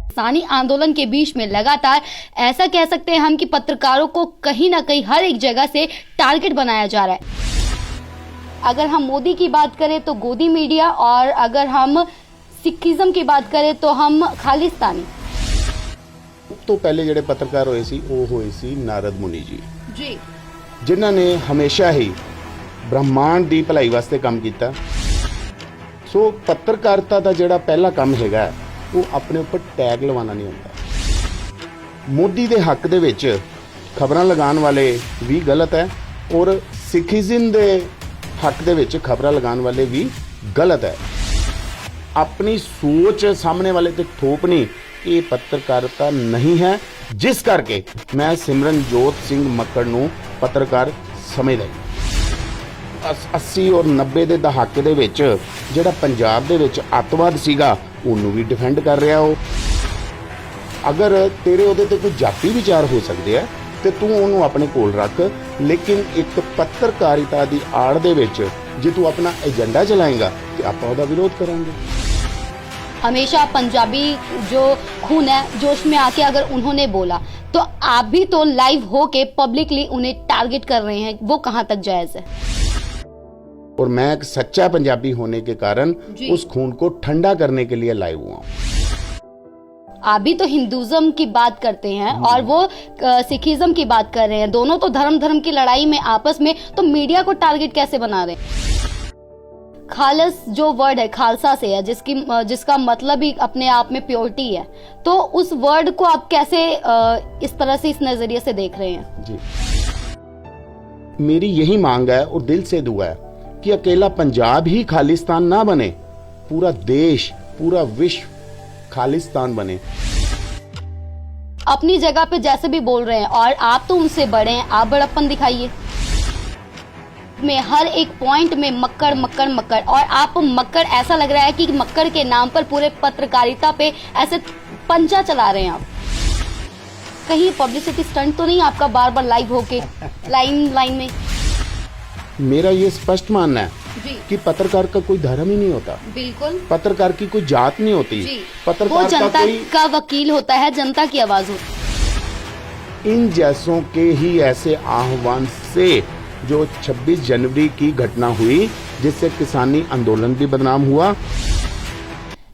किसानी आंदोलन के बीच में लगातार ऐसा कह सकते हैं हम कि पत्रकारों को कहीं ना कहीं हर एक जगह से टारगेट बनाया जा रहा है। अगर हम मोदी की बात करें तो गोदी मीडिया, और अगर हम सिखिज्म की बात करें तो हम खालिस्तानी। तो पहले ਜਿਹੜੇ पत्रकार ਹੋਏ ਸੀ ਉਹ ਹੋਏ ਸੀ ਨਾਰਦ ਮੁਨੀ ਜੀ जी ਜਿਨ੍ਹਾਂ ਨੇ ਹਮੇਸ਼ਾ ਹੀ ਬ੍ਰਹਮਾਂਡ ਦੀ ਭਲਾਈ ਵਾਸਤੇ ਕੰਮ ਕੀਤਾ। ਸੋ ਪੱਤਰਕਾਰਤਾ ਦਾ ਜਿਹੜਾ ਪਹਿਲਾ ਕੰਮ ਹੈਗਾ ਉਹ ਆਪਣੇ ਉੱਪਰ ਟੈਗ ਲਵਾਉਣਾ ਨਹੀਂ ਹੁੰਦਾ। ਮੋਦੀ ਦੇ ਹੱਕ ਦੇ ਵਿੱਚ ਖਬਰਾਂ ਲਗਾਉਣ ਵਾਲੇ ਵੀ ਗਲਤ ਹੈ ਔਰ ਸਿੱਖੀਜ਼ਮ ਦੇ ਹੱਕ ਦੇ ਵਿੱਚ ਖਬਰਾਂ ਲਗਾਉਣ ਵਾਲੇ ਵੀ ਗਲਤ ਹੈ। ਆਪਣੀ ਸੋਚ ਸਾਹਮਣੇ ਵਾਲੇ ਤੇ ਥੋਪਣੀ ਇਹ ਪੱਤਰਕਾਰਤਾ ਨਹੀਂ ਹੈ, ਜਿਸ ਕਰਕੇ ਮੈਂ ਸਿਮਰਨਜੋਤ ਸਿੰਘ ਮੱਕੜ ਨੂੰ ਪੱਤਰਕਾਰ ਸਮਝਦਾ। 80 ਔਰ 90 ਦੇ ਦਹਾਕੇ ਦੇ ਵਿੱਚ ਜਿਹੜਾ ਪੰਜਾਬ ਦੇ ਵਿੱਚ ਅੱਤਵਾਦ ਸੀਗਾ ਉਹਨੂੰ ਵੀ ਡਿਫੈਂਡ ਕਰ ਰਿਹਾ ਉਹ। ਅਗਰ ਤੇਰੇ ਉਹਦੇ ਤੇ ਕੋਈ ਜਾਤੀ ਵਿਚਾਰ ਹੋ ਸਕਦੇ ਆ ਤੇ ਤੂੰ ਉਹਨੂੰ ਆਪਣੇ ਕੋਲ ਰੱਖ, ਲੇਕਿਨ ਇੱਕ ਪੱਤਰਕਾਰਿਤਾ ਦੀ ਆੜ ਦੇ ਵਿੱਚ ਜੇ ਤੂੰ ਆਪਣਾ ਏਜੰਡਾ ਚਲਾਏਗਾ ਤੇ ਆਪਾਂ ਉਹਦਾ ਵਿਰੋਧ ਕਰਾਂਗੇ। हमेशा पंजाबी जो खून है जोश में आके अगर उन्होंने बोला तो आप भी तो लाइव होके पब्लिकली उन्हें टारगेट कर रहे हैं, वो कहां तक जायज है? और मैं एक सच्चा पंजाबी होने के कारण उस खून को ठंडा करने के लिए लाइव हुआ। आप भी तो हिंदुज्म की बात करते हैं और वो सिखिज्म की बात कर रहे हैं, दोनों तो धर्म की लड़ाई में आपस में, तो मीडिया को टारगेट कैसे बना रहे हैं? खालस जो वर्ड है खालसा से है, जिसका मतलब ही अपने आप में प्योरिटी है, तो उस वर्ड को आप कैसे इस तरह से इस नजरिए से देख रहे हैं? जी, मेरी यही मांग है और दिल से दुआ है कि अकेला पंजाब ही खालिस्तान ना बने, पूरा देश पूरा विश्व खालिस्तान बने। अपनी जगह पे जैसे भी बोल रहे हैं और आप तो उनसे बड़े हैं, आप बड़प्पन दिखाइए। में हर एक पॉइंट में मक्कड़ मक्कड़ मक्कड़, और आप मक्कड़ ऐसा लग रहा है कि मक्कड़ के नाम पर पूरे पत्रकारिता पे ऐसे पंजा चला रहे हैं आप। कहीं पब्लिसिटी स्टंट तो नहीं आपका बार बार लाइव होके लाइन में? मेरा ये स्पष्ट मानना है कि पत्रकार का कोई धर्म ही नहीं होता। बिल्कुल, पत्रकार की कोई जात नहीं होती। वो जनता का वकील होता है, जनता की आवाज होती है। इन जैसों के ही ऐसे आह्वान से जो 26 जनवरी की घटना हुई, जिससे किसानी आंदोलन भी बदनाम हुआ।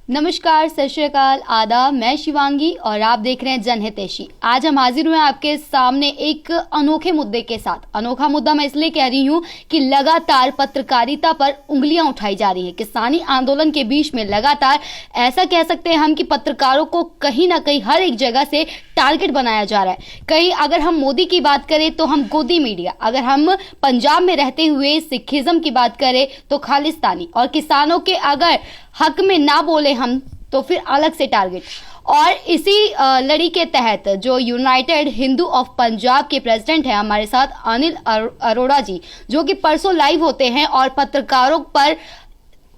नमस्कार, सत श्री अकाल, आदाब, मैं शिवांगी और आप देख रहे हैं जनहितैषी। आज हम हाजिर हुए आपके सामने एक अनोखे मुद्दे के साथ। अनोखा मुद्दा मैं इसलिए कह रही हूँ कि लगातार पत्रकारिता पर उंगलियां उठाई जा रही हैं। किसानी आंदोलन के बीच में लगातार ऐसा कह सकते हैं हम कि पत्रकारों को कहीं ना कहीं हर एक जगह से टारगेट बनाया जा रहा है। कहीं अगर हम मोदी की बात करें तो हम गोदी मीडिया, अगर हम पंजाब में रहते हुए सिखिज्म की बात करें तो खालिस्तानी, और किसानों के अगर हक में ना बोले हम तो फिर अलग से टारगेट। और इसी लड़ी के तहत जो यूनाइटेड हिंदू ऑफ पंजाब के प्रेसिडेंट हैं हमारे साथ अनिल अरोड़ा जी, जो कि परसों लाइव होते हैं और पत्रकारों पर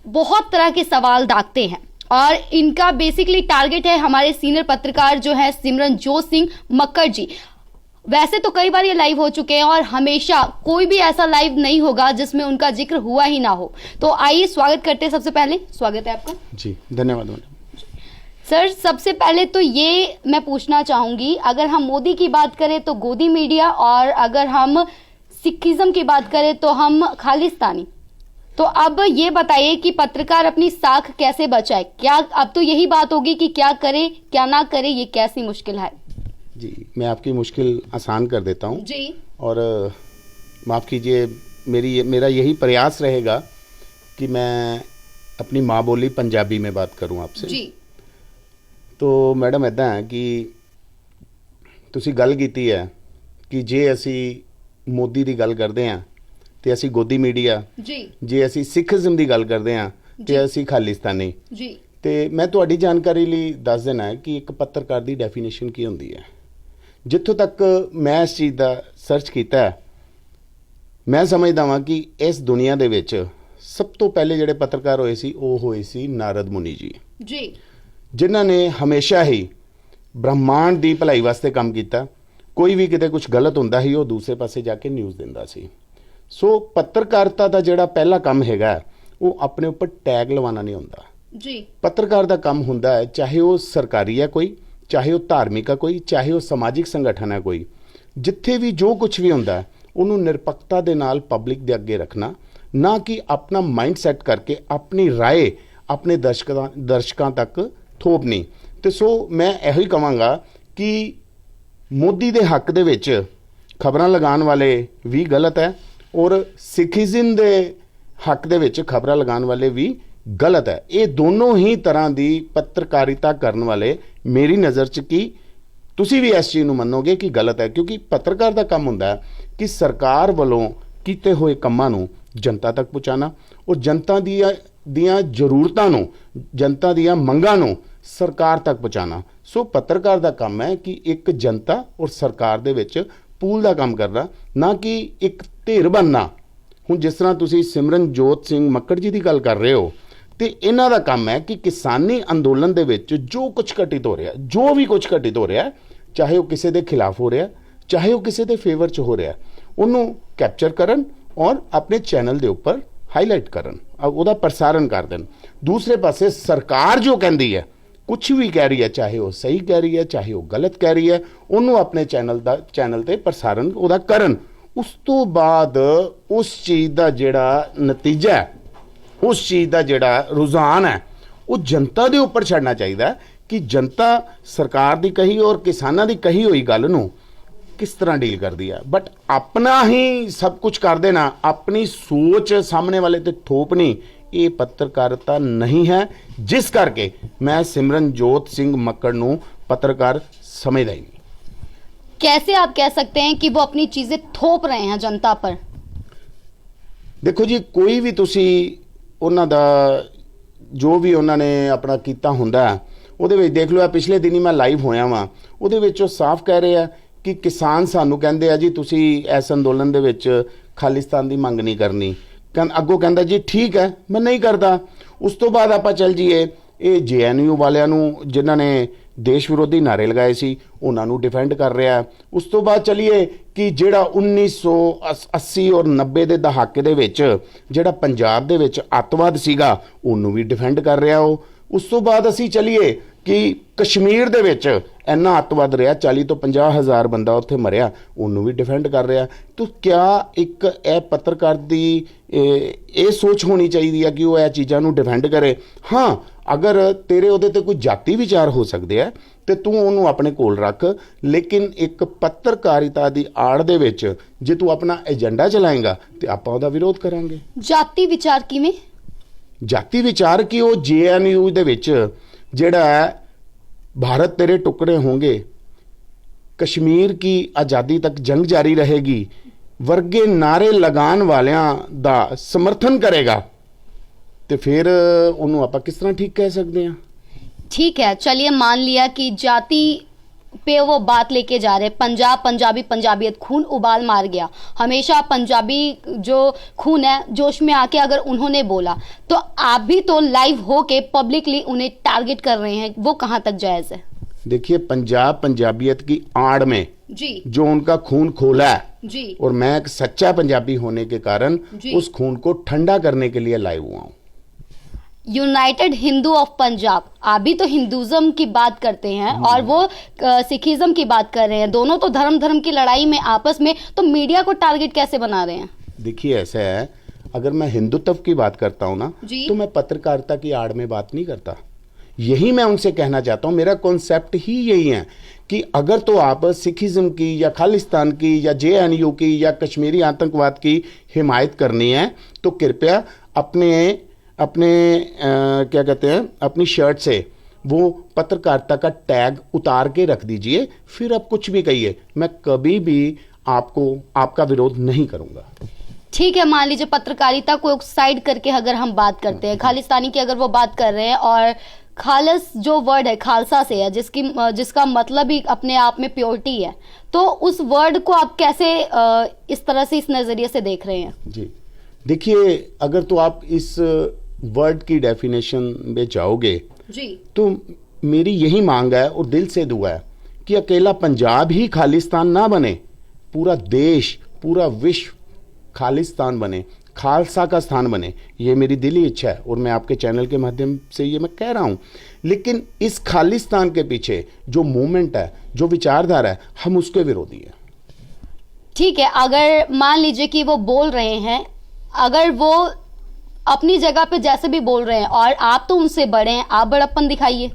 बहुत तरह के सवाल दागते हैं, और इनका बेसिकली टारगेट है हमारे सीनियर पत्रकार जो है सिमरनजोत सिंह मक्कड़ जी। वैसे तो कई बार ये लाइव हो चुके हैं और हमेशा कोई भी ऐसा लाइव नहीं होगा जिसमें उनका जिक्र हुआ ही ना हो। तो आइए स्वागत करते हैं। सबसे पहले स्वागत है आपका। जी, धन्यवाद सर। सबसे पहले तो ये मैं पूछना चाहूंगी, अगर हम मोदी की बात करें तो गोदी मीडिया, और अगर हम सिखिज्म की बात करें तो हम खालिस्तानी। तो अब ये बताइए कि पत्रकार अपनी साख कैसे बचाए? क्या अब तो यही बात होगी कि क्या करे क्या ना करे, ये कैसी मुश्किल है? जी, मैं आपकी मुश्किल आसान कर देता हूँ जी, और माफ़ कीजिए, मेरा यही प्रयास रहेगा कि मैं अपनी माँ बोली पंजाबी में बात करूँ आपसे जी। तो मैडम इदां है कि तुसी गल कीती है कि जे असी मोदी की गल करते हैं तो असी गोदी मीडिया जी, जे असी सिखिज्म की गल करते हैं तो असी खालिस्तानी जी। तो मैं तुहाडी जानकारी लिए दस देना है कि एक पत्रकार की डेफिनेशन की होंदी है। जिथों तक मैं इस चीज़ का सर्च किया है, मैं समझदा वां कि इस दुनिया दे विच सब तो पहले जिहड़े पत्रकार होए सी वो होए सी नारद मुनि जी, जिन्हां ने हमेशा ही ब्रह्मांड की भलाई वास्ते काम किया। कोई भी किते कुछ गलत हुंदा ही वो दूसरे पासे जाके न्यूज़ दिंदा सी। सो पत्रकारिता का जिहड़ा पहला काम हैगा वो अपने उपर टैग लवाना नहीं हुंदा जी। पत्रकार का काम हुंदा है, चाहे वो सरकारी है कोई ਚਾਹੇ ਉਹ ਧਾਰਮਿਕ ਆ ਕੋਈ, ਚਾਹੇ ਉਹ ਸਮਾਜਿਕ ਸੰਗਠਨ ਹੈ ਕੋਈ, ਜਿੱਥੇ ਵੀ ਜੋ ਕੁਝ ਵੀ ਹੁੰਦਾ ਉਹਨੂੰ ਨਿਰਪੱਖਤਾ ਦੇ ਨਾਲ ਪਬਲਿਕ ਦੇ ਅੱਗੇ ਰੱਖਣਾ, ਨਾ ਕਿ ਆਪਣਾ ਮਾਈਂਡ ਸੈੱਟ ਕਰਕੇ ਆਪਣੀ ਰਾਏ ਆਪਣੇ ਦਰਸ਼ਕਾਂ ਤੱਕ ਥੋਪਣੀ। ਤੇ ਸੋ ਮੈਂ ਇਹੋ ਹੀ ਕਹਾਂਗਾ ਕਿ ਮੋਦੀ ਦੇ ਹੱਕ ਦੇ ਵਿੱਚ ਖਬਰਾਂ ਲਗਾਉਣ ਵਾਲੇ ਵੀ ਗਲਤ ਹੈ ਔਰ ਸਿੱਖੀਜ਼ਮ ਦੇ ਹੱਕ ਦੇ ਵਿੱਚ ਖਬਰਾਂ ਲਗਾਉਣ ਵਾਲੇ ਵੀ ਗਲਤ ਹੈ। ਇਹ ਦੋਨੋਂ ਹੀ ਤਰ੍ਹਾਂ ਦੀ ਪੱਤਰਕਾਰਿਤਾ ਕਰਨ ਵਾਲੇ ਮੇਰੀ ਨਜ਼ਰ 'ਚ ਕੀ ਤੁਸੀਂ ਵੀ ਇਸ ਚੀਜ਼ ਨੂੰ ਮੰਨੋਗੇ ਕਿ ਗਲਤ ਹੈ, ਕਿਉਂਕਿ ਪੱਤਰਕਾਰ ਦਾ ਕੰਮ ਹੁੰਦਾ ਹੈ ਕਿ ਸਰਕਾਰ ਵੱਲੋਂ ਕੀਤੇ ਹੋਏ ਕੰਮਾਂ ਨੂੰ ਜਨਤਾ ਤੱਕ ਪਹੁੰਚਾਉਣਾ ਔਰ ਜਨਤਾ ਦੀਆਂ ਜ਼ਰੂਰਤਾਂ ਨੂੰ, ਜਨਤਾ ਦੀਆਂ ਮੰਗਾਂ ਨੂੰ ਸਰਕਾਰ ਤੱਕ ਪਹੁੰਚਾਉਣਾ। ਸੋ ਪੱਤਰਕਾਰ ਦਾ ਕੰਮ ਹੈ ਕਿ ਇੱਕ ਜਨਤਾ ਔਰ ਸਰਕਾਰ ਦੇ ਵਿੱਚ ਪੂਲ ਦਾ ਕੰਮ ਕਰਨਾ, ਨਾ ਕਿ ਇੱਕ ਧਿਰ ਬਣਨਾ। ਹੁਣ ਜਿਸ ਤਰ੍ਹਾਂ ਤੁਸੀਂ ਸਿਮਰਨਜੋਤ ਸਿੰਘ ਮੱਕੜ ਜੀ ਦੀ ਗੱਲ ਕਰ ਰਹੇ ਹੋ, ਤੇ ਇਹਨਾਂ ਦਾ ਕੰਮ ਹੈ ਕਿ ਕਿਸਾਨੀ ਅੰਦੋਲਨ ਦੇ ਵਿੱਚ ਜੋ ਕੁਝ ਘਟਿਤ ਹੋ ਰਿਹਾ, ਜੋ ਵੀ ਕੁਝ ਘਟਿਤ ਹੋ ਰਿਹਾ, ਚਾਹੇ ਉਹ ਕਿਸੇ ਦੇ ਖਿਲਾਫ ਹੋ ਰਿਹਾ, ਚਾਹੇ ਉਹ ਕਿਸੇ ਦੇ ਫੇਵਰ 'ਚ ਹੋ ਰਿਹਾ, ਉਹਨੂੰ ਕੈਪਚਰ ਕਰਨ ਔਰ ਆਪਣੇ ਚੈਨਲ ਦੇ ਉੱਪਰ ਹਾਈਲਾਈਟ ਕਰਨ, ਉਹਦਾ ਪ੍ਰਸਾਰਣ ਕਰ ਦੇਣ। ਦੂਸਰੇ ਪਾਸੇ ਸਰਕਾਰ ਜੋ ਕਹਿੰਦੀ ਹੈ, ਕੁਝ ਵੀ ਕਹਿ ਰਹੀ ਹੈ, ਚਾਹੇ ਉਹ ਸਹੀ ਕਹਿ ਰਹੀ ਹੈ, ਚਾਹੇ ਉਹ ਗਲਤ ਕਹਿ ਰਹੀ ਹੈ, ਉਹਨੂੰ ਆਪਣੇ ਚੈਨਲ ਤੇ ਪ੍ਰਸਾਰਣ ਉਹਦਾ ਕਰਨ। ਉਸ ਤੋਂ ਬਾਅਦ ਉਸ ਚੀਜ਼ ਦਾ ਜਿਹੜਾ ਨਤੀਜਾ ਹੈ, ਉਸ ਚੀਜ਼ ਦਾ ਜਿਹੜਾ ਰੁਝਾਨ ਹੈ, ਉਹ ਜਨਤਾ ਦੇ ਉੱਪਰ ਛੱਡਣਾ ਚਾਹੀਦਾ ਕਿ ਜਨਤਾ ਸਰਕਾਰ ਦੀ ਕਹੀ ਔਰ ਕਿਸਾਨਾਂ ਦੀ ਕਹੀ ਹੋਈ ਗੱਲ ਨੂੰ ਕਿਸ ਤਰ੍ਹਾਂ ਡੀਲ ਕਰਦੀ ਹੈ। ਬਟ ਆਪਣਾ ਹੀ ਸਭ ਕੁਝ ਕਰ ਦੇਣਾ, ਆਪਣੀ ਸੋਚ ਸਾਹਮਣੇ ਵਾਲੇ ਤੇ ਥੋਪਣੀ, ਇਹ ਪੱਤਰਕਾਰਤਾ ਨਹੀਂ ਹੈ, ਜਿਸ ਕਰਕੇ ਮੈਂ ਸਿਮਰਨਜੋਤ ਸਿੰਘ ਮੱਕੜ ਨੂੰ ਪੱਤਰਕਾਰ ਸਮਝਦਾ ही नहीं। कैसे आप कह सकते हैं कि वो अपनी चीजें थोप रहे हैं जनता पर? देखो जी, कोई भी तुसी ਉਹਨਾਂ ਦਾ ਜੋ ਵੀ ਉਹਨਾਂ ਨੇ ਆਪਣਾ ਕੀਤਾ ਹੁੰਦਾ ਉਹਦੇ ਵਿੱਚ ਦੇਖ ਲਓ। ਆ ਪਿਛਲੇ ਦਿਨੀ ਮੈਂ ਲਾਈਵ ਹੋਇਆ ਵਾਂ, ਉਹਦੇ ਵਿੱਚ ਉਹ ਸਾਫ਼ ਕਹਿ ਰਹੇ ਆ ਕਿ ਕਿਸਾਨ ਸਾਨੂੰ ਕਹਿੰਦੇ ਆ ਜੀ ਤੁਸੀਂ ਇਸ ਅੰਦੋਲਨ ਦੇ ਵਿੱਚ ਖਾਲਿਸਤਾਨ ਦੀ ਮੰਗ ਨਹੀਂ ਕਰਨੀ। ਅੱਗੋਂ ਕਹਿੰਦਾ ਜੀ ਠੀਕ ਹੈ ਮੈਂ ਨਹੀਂ ਕਰਦਾ। ਉਸ ਤੋਂ ਬਾਅਦ ਆਪਾਂ ਚੱਲ ਜੀਏ ਇਹ JNU ਵਾਲਿਆਂ ਨੂੰ ਜਿਨ੍ਹਾਂ ਨੇ ਦੇਸ਼ ਵਿਰੋਧੀ ਨਾਰੇ ਲਗਾਏ ਸੀ ਉਹਨਾਂ ਨੂੰ ਡਿਫੈਂਡ ਕਰ ਰਿਹਾ। ਉਸ ਤੋਂ ਬਾਅਦ ਚਲੀਏ ਕਿ ਜਿਹੜਾ 1980 ਔਰ 90 ਦੇ ਦਹਾਕੇ ਦੇ ਵਿੱਚ ਜਿਹੜਾ ਪੰਜਾਬ ਦੇ ਵਿੱਚ ਅੱਤਵਾਦ ਸੀਗਾ ਉਹਨੂੰ ਵੀ ਡਿਫੈਂਡ ਕਰ ਰਿਹਾ ਉਹ। ਉਸ ਤੋਂ ਬਾਅਦ ਅਸੀਂ ਚਲੀਏ ਕਿ ਕਸ਼ਮੀਰ ਦੇ ਵਿੱਚ ਇੰਨਾ ਅੱਤਵਾਦ ਰਿਹਾ, 40 ਤੋਂ 50 ਹਜ਼ਾਰ ਬੰਦਾ ਉੱਥੇ ਮਰਿਆ, ਉਹਨੂੰ ਵੀ ਡਿਫੈਂਡ ਕਰ ਰਿਹਾ। ਤਾਂ ਕਿਆ ਇੱਕ ਇਹ ਪੱਤਰਕਾਰ ਦੀ ਇਹ ਸੋਚ ਹੋਣੀ ਚਾਹੀਦੀ ਹੈ ਕਿ ਉਹ ਇਹ ਚੀਜ਼ਾਂ ਨੂੰ ਡਿਫੈਂਡ ਕਰੇ? ਹਾਂ, ਅਗਰ ਤੇਰੇ ਉਹਦੇ ਤੇ ਕੋਈ ਜਾਤੀ ਵਿਚਾਰ ਹੋ ਸਕਦੇ ਆ ਤੇ ਤੂੰ ਉਹਨੂੰ ਆਪਣੇ ਕੋਲ ਰੱਖ, ਲੇਕਿਨ ਇੱਕ ਪੱਤਰਕਾਰਿਤਾ ਦੀ ਆੜ ਦੇ ਵਿੱਚ ਜੇ ਤੂੰ ਆਪਣਾ ਏਜੰਡਾ ਚਲਾਏਗਾ ਤੇ ਆਪਾਂ ਉਹਦਾ ਵਿਰੋਧ ਕਰਾਂਗੇ। ਜਾਤੀ ਵਿਚਾਰ ਕਿਵੇਂ? ਜਾਤੀ ਵਿਚਾਰ ਕਿ ਉਹ JNU ਦੇ ਵਿੱਚ ਜਿਹੜਾ भारत तेरे टुकड़े होंगे, कश्मीर की आज़ादी तक जंग जारी रहेगी वर्गे नारे लगान वालियां दा समर्थन करेगा, तो फिर उन्होंने आप किस तरह ठीक कह सकते हैं? ठीक है, चलिए मान लिया कि जाति पे वो बात लेके जा रहे, पंजाबियत खून उबाल मार गया। हमेशा पंजाबी जो खून है जोश में आके अगर उन्होंने बोला तो आप भी तो लाइव होके पब्लिकली उन्हें टारगेट कर रहे हैं, वो कहाँ तक जायज है? देखिए, पंजाबियत की आड़ में जी जो उनका खून खोला है जी, और मैं एक सच्चा पंजाबी होने के कारण उस खून को ठंडा करने के लिए लाइव हुआ हूँ। यूनाइटेड हिंदू ऑफ पंजाब, आप भी तो हिंदुज्म की बात करते हैं और वो सिखिज्म की बात कर रहे हैं, दोनों तो धर्म की लड़ाई में आपस में, तो मीडिया को टारगेट कैसे बना रहे हैं? देखिए, ऐसा है, अगर मैं हिंदुत्व की बात करता हूँ ना तो मैं पत्रकारिता की आड़ में बात नहीं करता। यही मैं उनसे कहना चाहता हूँ, मेरा कॉन्सेप्ट ही यही है कि अगर तो आप सिखिज्म की या खालिस्तान की या JNU की या कश्मीरी आतंकवाद की हिमायत करनी है तो कृपया अपने क्या कहते हैं, अपनी शर्ट से वो पत्रकारिता का टैग उतार के रख दीजिए, फिर आप कुछ भी कहिए, मैं कभी भी आपका विरोध नहीं करूंगा। ठीक है, मान लीजिए पत्रकारिता को साइड करके अगर हम बात करते हैं, खालिस्तानी की अगर वो बात कर रहे हैं और खालस जो वर्ड है खालसा से है जिसका मतलब ही अपने आप में प्योरिटी है, तो उस वर्ड को आप कैसे इस तरह से इस नजरिए से देख रहे हैं? जी देखिए, अगर तो आप इस वर्ड की डेफिनेशन में जाओगे जी तो मेरी यही मांग है और दिल से दुआ है कि अकेला पंजाब ही खालिस्तान ना बने, पूरा देश पूरा विश्व खालिस्तान बने, खालसा का स्थान बने। ये मेरी दिली इच्छा है और मैं आपके चैनल के माध्यम से ये मैं कह रहा हूँ। लेकिन इस खालिस्तान के पीछे जो मूवमेंट है, जो विचारधारा है, हम उसके विरोधी हैं। ठीक है, अगर मान लीजिए कि वो बोल रहे हैं, अगर वो अपनी जगह पे जैसे भी बोल रहे हैं और आप तो उनसे बड़े हैं, आप बड़प्पन दिखाइए।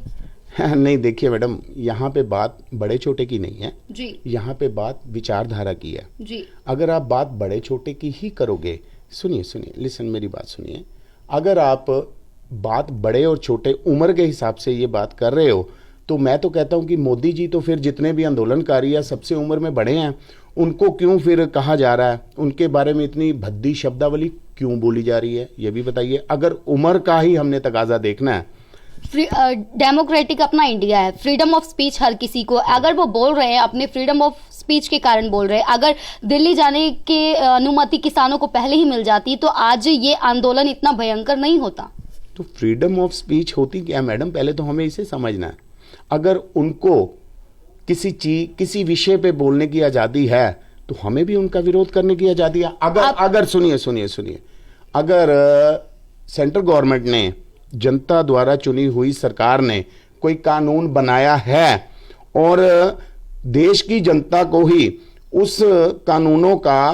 नहीं, देखिए मैडम, यहाँ पे बात बड़े छोटे की नहीं है जी यहाँ पे बात विचारधारा की है। जी अगर आप बात बड़े छोटे की ही करोगे, सुनिए सुनिए, लिसन, मेरी बात सुनिए। अगर आप बात बड़े और छोटे उम्र के हिसाब से ये बात कर रहे हो, तो मैं तो कहता हूँ कि मोदी जी तो फिर जितने भी आंदोलनकारी या सबसे उम्र में बड़े हैं, उनको क्यों फिर कहा जा रहा है, उनके बारे में इतनी भद्दी शब्दावली क्यों बोली जा रही है, ये भी बताइए। अगर उम्र का ही हमने तकाजा देखना है, डेमोक्रेटिक अपना इंडिया है, फ्रीडम ऑफ स्पीच हर किसी को, अगर वो बोल रहे हैं अपने फ्रीडम ऑफ स्पीच के कारण बोल रहे हैं, अगर दिल्ली जाने की अनुमति किसानों को पहले ही मिल जाती तो आज ये आंदोलन इतना भयंकर नहीं होता। तो फ्रीडम ऑफ स्पीच होती क्या मैडम, पहले तो हमें इसे समझना है। अगर उनको किसी विषय पे बोलने की आजादी है, तो हमें भी उनका विरोध करने की आजादी है। अगर सुनिए, अगर सेंट्रल गवर्नमेंट ने, जनता द्वारा चुनी हुई सरकार ने कोई कानून बनाया है और देश की जनता को ही उस कानूनों का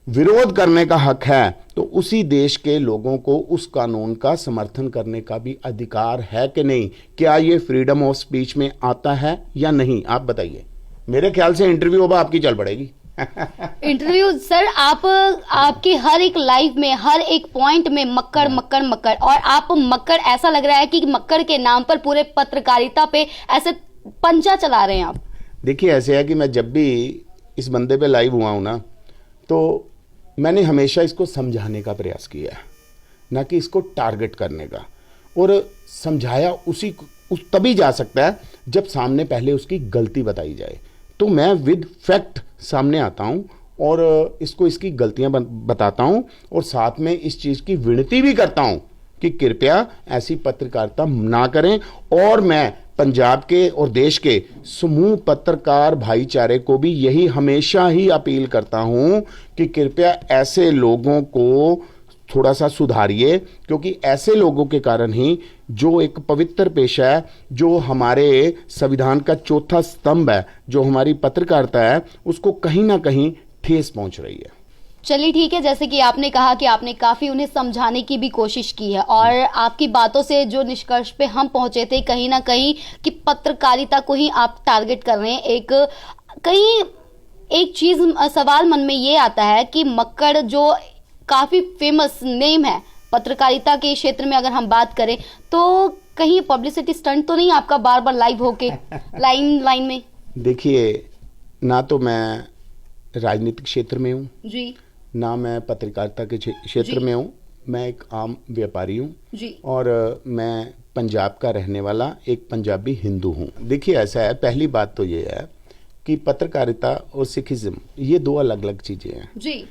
विरोध करने का हक है, तो उसी देश के लोगों को उस कानून का समर्थन करने का भी अधिकार है कि नहीं? क्या ये फ्रीडम ऑफ स्पीच में आता है या नहीं, आप बताइए। मेरे ख्याल से इंटरव्यू अब आपकी चल पड़ेगी। इंटरव्यू सर, आपकी हर एक लाइफ में, हर एक पॉइंट में मक्कड़ मक्कड़ मक्कड़, और आप मक्कड़, ऐसा लग रहा है कि मक्कड़ के नाम पर पूरे पत्रकारिता पे ऐसे पंचा चला रहे हैं आप। देखिए, ऐसे है कि मैं जब भी इस बंदे पे लाइव हुआ हूं ना, तो मैंने हमेशा इसको समझाने का प्रयास किया है, ना कि इसको टारगेट करने का। और समझाया तभी जा सकता है जब सामने पहले उसकी गलती बताई जाए। तो मैं विद फैक्ट सामने आता हूं और इसको इसकी गलतियां बताता हूं, और साथ में इस चीज की विनती भी करता हूं कि कृपया ऐसी पत्रकारिता ना करें। और मैं पंजाब के और देश के समूह पत्रकार भाईचारे को भी यही हमेशा ही अपील करता हूं कि कृपया ऐसे लोगों को थोड़ा सा सुधारिए, क्योंकि ऐसे लोगों के कारण ही जो एक पवित्र पेशा है, जो हमारे संविधान का चौथा स्तंभ है, जो हमारी पत्रकारिता है, उसको कहीं ना कहीं ठेस पहुंच रही है। चलिए ठीक है, जैसे कि आपने कहा कि आपने काफी उन्हें समझाने की भी कोशिश की है, और आपकी बातों से जो निष्कर्ष पे हम पहुंचे थे कहीं ना कहीं कि पत्रकारिता को ही आप टारगेट कर रहे हैं। एक चीज सवाल मन में ये आता है कि मक्कड़ जो काफी फेमस नेम है पत्रकारिता के क्षेत्र में, अगर हम बात करें तो कहीं पब्लिसिटी स्टंट तो नहीं आपका बार बार लाइव होके लाइन में? देखिए, ना तो मैं राजनीतिक क्षेत्र में हूँ जी, ना मैं पत्रकारिता के क्षेत्र में हूँ। मैं एक आम व्यापारी हूँ जी, और मैं पंजाब का रहने वाला एक पंजाबी हिंदू हूँ। देखिए, ऐसा है, पहली बात तो ये है कि पत्रकारिता और सिखिज्म ये दो अलग अलग चीजें हैं जी।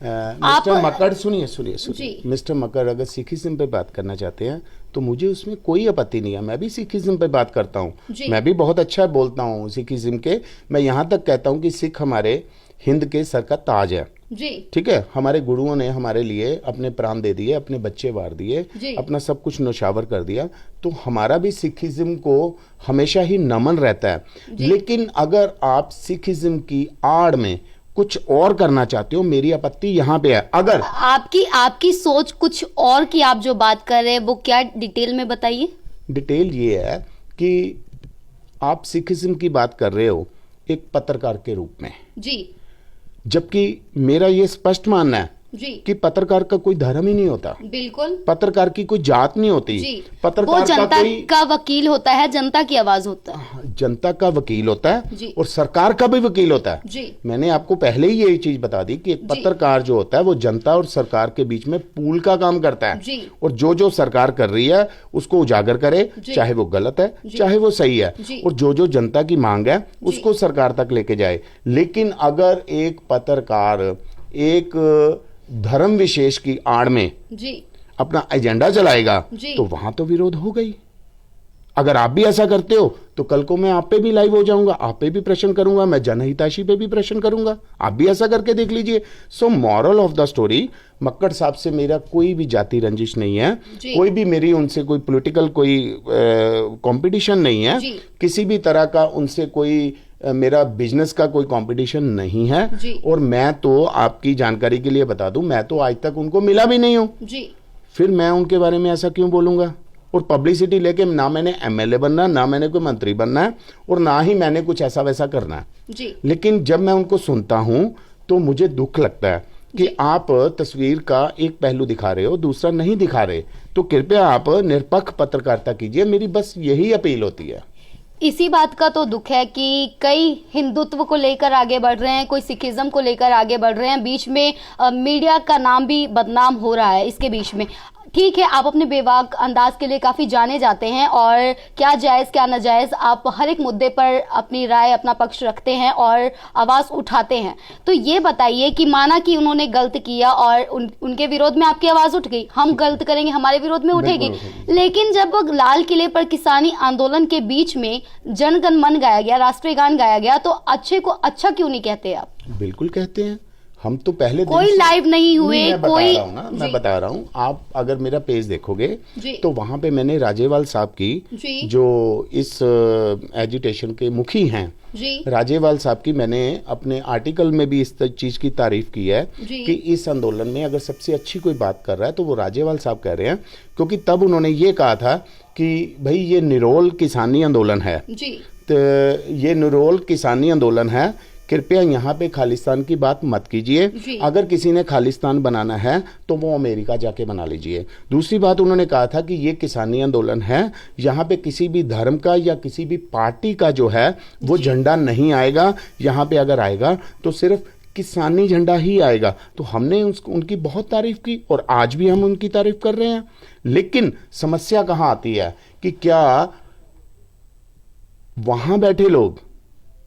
मिस्टर मक्कड़, सुनिए मिस्टर मक्कड़, अगर सिखिज्म पे बात करना चाहते हैं तो मुझे उसमें कोई आपत्ति नहीं है। मैं भी सिखिज्म पे बात करता हूँ, मैं भी बहुत अच्छा बोलता हूँ सिखिज्म के। मैं यहाँ तक कहता हूँ कि सिख हमारे हिंद के सर का ताज है जी, ठीक है। हमारे गुरुओं ने हमारे लिए अपने प्राण दे दिए, अपने बच्चे वार दिए, अपना सब कुछ नौशावर कर दिया, तो हमारा भी सिखिज्म को हमेशा ही नमन रहता है। लेकिन अगर आप सिखिज्म की आड़ में कुछ और करना चाहते हो, मेरी आपत्ति यहाँ पे है। अगर आपकी सोच कुछ और की, आप जो बात कर रहे हैं वो क्या, डिटेल में बताइए। डिटेल ये है कि आप सिखिज्म की बात कर रहे हो एक पत्रकार के रूप में जी, जबकि मेरा ये स्पष्ट मानना है जी कि पत्रकार का कोई धर्म ही नहीं होता, बिल्कुल पत्रकार की कोई जात नहीं होती जी। पत्रकार वो जनता का कोई का वकील होता है, जनता की आवाज होता है, जनता का वकील होता है जी। और सरकार का भी वकील होता है जी। मैंने आपको पहले ही यही चीज बता दी कि एक पत्रकार जो होता है वो जनता और सरकार के बीच में पूल का काम करता है जी। और जो सरकार कर रही है उसको उजागर करे, चाहे वो गलत है चाहे वो सही है, और जो जनता की मांग है उसको सरकार तक लेके जाए। लेकिन अगर एक पत्रकार एक धर्म विशेष की आड़ में जी अपना एजेंडा चलाएगा तो वहां तो विरोध हो गई। अगर आप भी ऐसा करते हो तो कल को मैं आप पे भी लाइव हो जाऊंगा, आप पे भी प्रश्न करूंगा, मैं जनहितैषी पे भी प्रश्न करूंगा, आप भी ऐसा करके देख लीजिए। So moral of the story, Makkar साहब से मेरा कोई भी जाति रंजिश नहीं है, कोई भी मेरी उनसे कोई पॉलिटिकल कोई कंपटीशन नहीं है, किसी भी तरह का उनसे कोई मेरा बिजनेस का कोई कंपटीशन नहीं है। और मैं तो आपकी जानकारी के लिए बता दूं, मैं तो आज तक उनको मिला भी नहीं हूं, फिर मैं उनके बारे में ऐसा क्यों बोलूंगा? और पब्लिसिटी लेके ना मैंने एमएलए बनना, ना मैंने कोई मंत्री बनना है, और ना ही मैंने कुछ ऐसा वैसा करना है। लेकिन जब मैं उनको सुनता हूं तो मुझे दुख लगता है कि आप तस्वीर का एक पहलू दिखा रहे हो, दूसरा नहीं दिखा रहे। तो कृपया आप निरपेक्ष पत्रकारिता कीजिए, मेरी बस यही अपील होती है। इसी बात का तो दुख है कि कई हिंदुत्व को लेकर आगे बढ़ रहे हैं, कोई सिखिज्म को लेकर आगे बढ़ रहे हैं, बीच में मीडिया का नाम भी बदनाम हो रहा है इसके बीच में। ठीक है, आप अपने बेबाक अंदाज के लिए काफ़ी जाने जाते हैं और क्या जायज़ क्या नाजायज़ आप हर एक मुद्दे पर अपनी राय, अपना पक्ष रखते हैं और आवाज़ उठाते हैं। तो ये बताइए कि माना कि उन्होंने गलत किया और उनके विरोध में आपकी आवाज़ उठ गई, हम गलत करेंगे हमारे विरोध में उठेगी, लेकिन जब लाल किले पर किसानी आंदोलन के बीच में जन गण मन गाया गया, राष्ट्रीय गान गाया गया, तो अच्छे को अच्छा क्यों नहीं कहते आप? बिल्कुल कहते हैं। हम तो पहले कोई लाइव नहीं हुए, कोई मैं बता रहा हूँ, आप अगर मेरा पेज देखोगे तो वहां पे मैंने राजेवाल साहब की, जो इस एजिटेशन के मुखी हैं, राजेवाल साहब की मैंने अपने आर्टिकल में भी इस चीज की तारीफ की है कि इस आंदोलन में अगर सबसे अच्छी कोई बात कर रहा है तो वो राजेवाल साहब कह रहे हैं, क्योंकि तब उन्होंने ये कहा था कि भाई ये निरोल किसानी आंदोलन है, तो ये निरोल किसानी आंदोलन है, कृपया यहाँ पे खालिस्तान की बात मत कीजिए। अगर किसी ने खालिस्तान बनाना है तो वो अमेरिका जाके बना लीजिए। दूसरी बात उन्होंने कहा था कि ये किसानी आंदोलन है, यहाँ पे किसी भी धर्म का या किसी भी पार्टी का जो है वो झंडा नहीं आएगा, यहाँ पे अगर आएगा तो सिर्फ किसानी झंडा ही आएगा। तो हमने उनकी बहुत तारीफ की और आज भी हम उनकी तारीफ कर रहे हैं। लेकिन समस्या कहाँ आती है कि क्या वहां बैठे लोग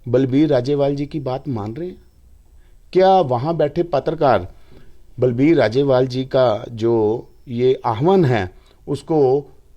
बलबीर राजेवाल जी की बात मान रहे हैं? क्या वहां बैठे पत्रकार बलबीर राजेवाल जी का जो ये आह्वान है उसको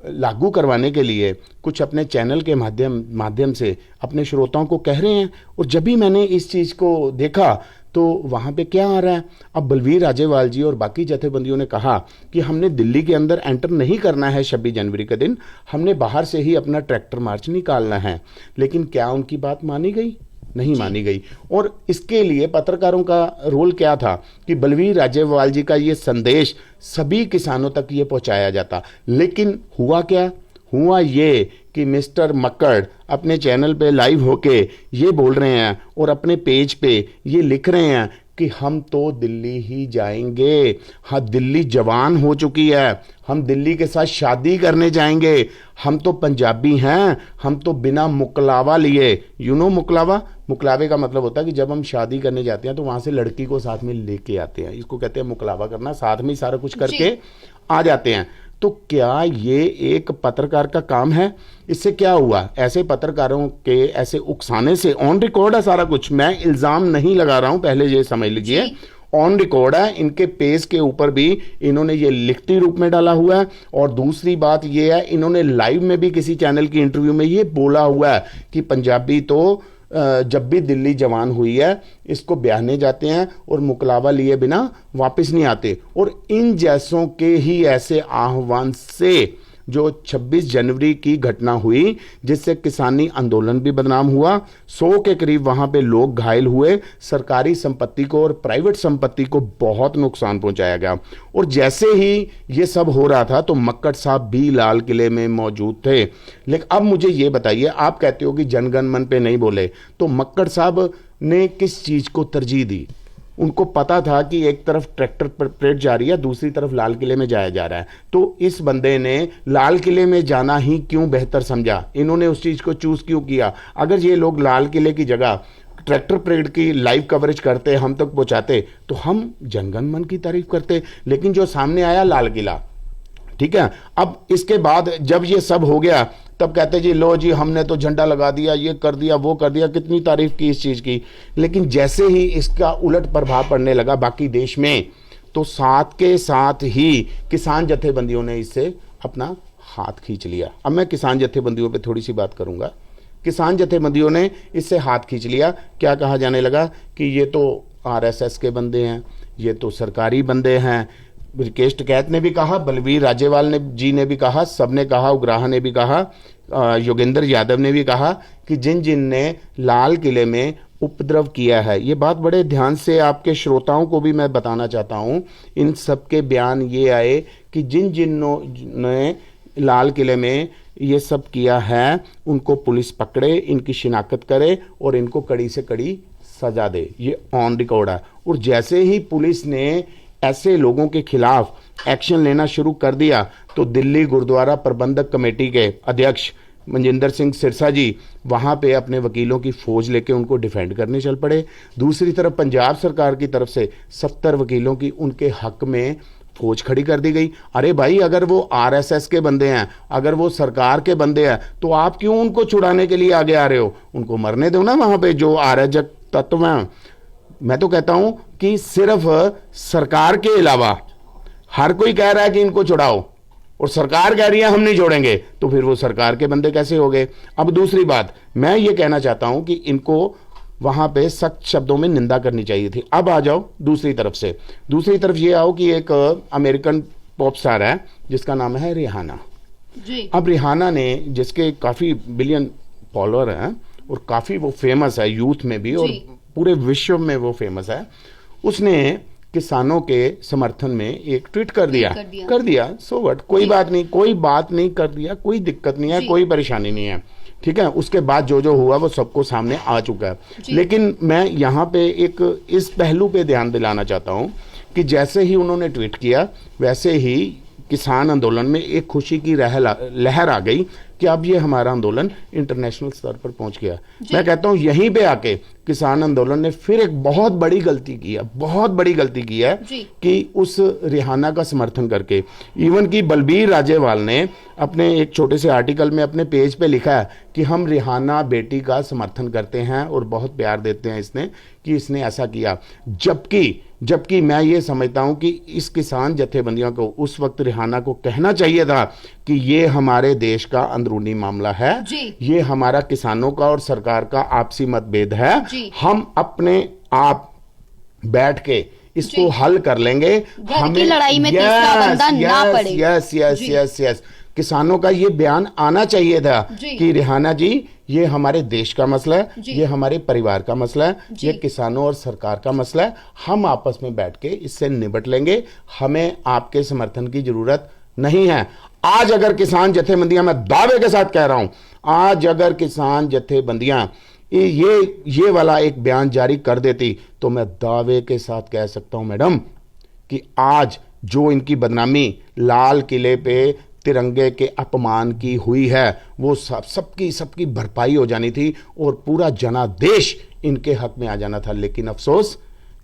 लागू करवाने के लिए कुछ अपने चैनल के माध्यम से अपने श्रोताओं को कह रहे हैं? और जब भी मैंने इस चीज को देखा तो वहां पे क्या आ रहा है, अब बलबीर राजेवाल जी और बाकी जथेबंदियों ने कहा कि हमने दिल्ली के अंदर एंटर नहीं करना है 26 जनवरी के दिन, हमने बाहर से ही अपना ट्रैक्टर मार्च निकालना है। लेकिन क्या उनकी बात मानी गई? नहीं मानी गई। और इसके लिए पत्रकारों का रोल क्या था कि बलबीर राजेवाल जी का ये संदेश सभी किसानों तक ये पहुंचाया जाता। लेकिन हुआ क्या? हुआ ये कि मिस्टर मक्कड़ अपने चैनल पे लाइव होके ये बोल रहे हैं और अपने पेज पे ये लिख रहे हैं कि हम तो दिल्ली ही जाएंगे, हाँ दिल्ली जवान हो चुकी है, हम दिल्ली के साथ शादी करने जाएंगे, हम तो पंजाबी हैं, हम तो बिना मुकलावा लिए, मुकलावे का मतलब होता है कि जब हम शादी करने जाते हैं तो वहां से लड़की को साथ में लेके आते हैं, इसको कहते हैं मुकलावा करना, साथ में सारा कुछ करके आ जाते हैं। तो क्या ये एक पत्रकार का काम है? इससे क्या हुआ? ऐसे पत्रकारों के ऐसे उकसाने से, ऑन रिकॉर्ड है सारा कुछ, मैं इल्जाम नहीं लगा रहा हूं, पहले ये समझ लीजिए, ऑन रिकॉर्ड है, इनके पेज के ऊपर भी इन्होंने ये लिखती रूप में डाला हुआ है। और दूसरी बात ये है, इन्होंने लाइव में भी किसी चैनल की इंटरव्यू में ये बोला हुआ है कि पंजाबी तो जब भी दिल्ली जवान हुई है इसको ब्याहने जाते हैं और मुकलावा लिए बिना वापस नहीं आते। और इन जैसों के ही ऐसे आह्वान से जो 26 जनवरी की घटना हुई जिससे किसानी आंदोलन भी बदनाम हुआ, 100 के करीब वहां पे लोग घायल हुए, सरकारी संपत्ति को और प्राइवेट संपत्ति को बहुत नुकसान पहुंचाया गया। और जैसे ही ये सब हो रहा था तो मक्कड़ साहब भी लाल किले में मौजूद थे। लेकिन अब मुझे ये बताइए, आप कहते हो कि जनगण मन पे नहीं बोले, तो मक्कड़ साहब ने किस चीज को तरजीह दी? उनको पता था कि एक तरफ ट्रैक्टर परेड जा रही है, दूसरी तरफ लाल किले में जाया जा रहा है, तो इस बंदे ने लाल किले में जाना ही क्यों बेहतर समझा? इन्होंने उस चीज को चूज क्यों किया? अगर ये लोग लाल किले की जगह ट्रैक्टर परेड की लाइव कवरेज करते, हम तक पहुंचाते, तो हम जनगण मन की तारीफ करते। लेकिन जो सामने आया लाल किला, ठीक है। अब इसके बाद जब ये सब हो गया तब कहते जी लो जी हमने तो झंडा लगा दिया, ये कर दिया, वो कर दिया, कितनी तारीफ की इस चीज की। लेकिन जैसे ही इसका उलट प्रभाव पड़ने लगा बाकी देश में, तो साथ के साथ ही किसान जथेबंदियों ने इससे अपना हाथ खींच लिया। अब मैं किसान जथेबंदियों पे थोड़ी सी बात करूंगा। किसान जथेबंदियों ने इससे हाथ खींच लिया। क्या कहा जाने लगा कि ये तो आरएसएस के बंदे हैं, ये तो सरकारी बंदे हैं। रिकेश टिकैत ने भी कहा, बलवीर राजेवाल ने जी ने भी कहा, सबने कहा, उग्राहा ने भी कहा, योगेंद्र यादव ने भी कहा कि जिन जिन ने लाल किले में उपद्रव किया है, ये बात बड़े ध्यान से आपके श्रोताओं को भी मैं बताना चाहता हूं, इन सब के बयान ये आए कि जिन जिनों ने लाल किले में ये सब किया है उनको पुलिस पकड़े, इनकी शिनाख्त करे और इनको कड़ी से कड़ी सजा दे। ये ऑन रिकॉर्ड है। और जैसे ही पुलिस ने ऐसे लोगों के खिलाफ एक्शन लेना शुरू कर दिया तो दिल्ली गुरुद्वारा प्रबंधक कमेटी के अध्यक्ष मनजिंदर सिंह सिरसा जी वहां पे अपने वकीलों की फौज लेके उनको डिफेंड करने चल पड़े। दूसरी तरफ पंजाब सरकार की तरफ से 70 वकीलों की उनके हक में फौज खड़ी कर दी गई। अरे भाई, अगर वो आरएसएस के बंदे हैं, अगर वो सरकार के बंदे हैं, तो आप क्यों उनको छुड़ाने के लिए आगे आ रहे हो? उनको मरने दो ना वहां पे जो अराजक तत्व हैं। मैं तो कहता हूं कि सिर्फ सरकार के अलावा हर कोई कह रहा है कि इनको छुड़ाओ और सरकार कह रही है हम नहीं छोड़ेंगे, तो फिर वो सरकार के बंदे कैसे हो गए? अब दूसरी बात मैं ये कहना चाहता हूं कि इनको वहां पे सख्त शब्दों में निंदा करनी चाहिए थी। अब आ जाओ दूसरी तरफ से। दूसरी तरफ ये आओ कि एक अमेरिकन पॉप स्टार है जिसका नाम है रिहाना जी। अब रिहाना ने, जिसके काफी बिलियन फॉलोअर हैं और काफी वो फेमस है यूथ में भी और पूरे विश्व में वो फेमस है, उसने किसानों के समर्थन में एक ट्वीट कर दिया। सो व्हाट, कोई बात नहीं, कर दिया, कोई दिक्कत नहीं है, कोई परेशानी नहीं है, ठीक है। उसके बाद जो जो हुआ वो सबको सामने आ चुका है। लेकिन मैं यहाँ पे एक इस पहलू पे ध्यान दिलाना चाहता हूँ कि जैसे ही उन्होंने ट्वीट किया वैसे ही किसान आंदोलन में एक खुशी की लहर आ गई कि अब ये हमारा आंदोलन इंटरनेशनल स्तर पर पहुंच गया। मैं कहता हूं यहीं पे आके किसान आंदोलन ने फिर एक बहुत बड़ी गलती की है कि उस रिहाना का समर्थन करके, इवन कि बलबीर राजेवाल ने अपने एक छोटे से आर्टिकल में अपने पेज पे लिखा है कि हम रिहाना बेटी का समर्थन करते हैं और बहुत प्यार देते हैं इसने कि इसने ऐसा किया। जबकि मैं ये समझता हूं कि इस किसान जथेबंदियों को उस वक्त रिहाना को कहना चाहिए था कि ये हमारे देश का अंदरूनी मामला है, ये हमारा किसानों का और सरकार का आपसी मतभेद है, हम अपने आप बैठ के इसको हल कर लेंगे। हमें लड़ाई में तीसरा बंदा ना पड़े। यस, किसानों का ये बयान आना चाहिए था कि रिहाना जी, ये हमारे देश का मसला है, ये हमारे परिवार का मसला है, ये किसानों और सरकार का मसला है, हम आपस में बैठ के इससे निपट लेंगे, हमें आपके समर्थन की जरूरत नहीं है। आज अगर किसान जथेबंदियां, मैं दावे के साथ कह रहा हूं, आज अगर किसान जथेबंदियां ये वाला एक बयान जारी कर देती तो मैं दावे के साथ कह सकता हूं मैडम कि आज जो इनकी बदनामी लाल किले पे तिरंगे के अपमान की हुई है वो सबकी भरपाई हो जानी थी और पूरा जनादेश इनके हक में आ जाना था। लेकिन अफसोस,